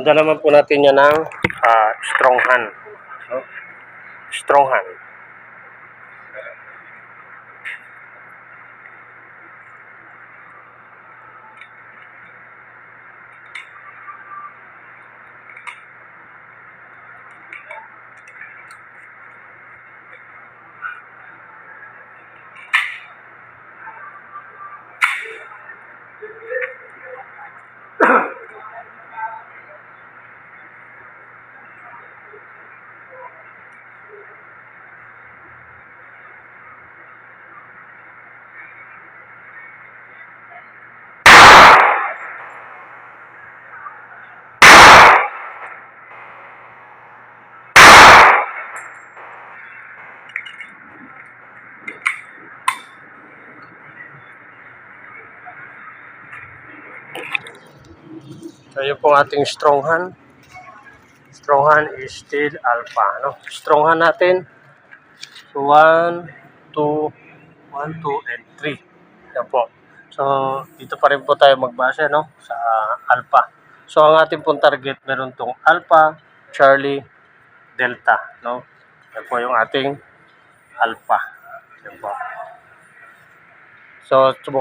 Sundan naman po natin yan ng strong hand. No? Strong hand. So yun po ating strong hand. Strong hand is still alpha. No? Strong hand natin. So 1, 2, 1, 2, and 3. Yan po. So dito pa rin po tayo magbase, no? Sa alpha. So ang ating pong target, meron tong alpha, Charlie, Delta. No? Yan po yung ating alpha. Yan po. So subukan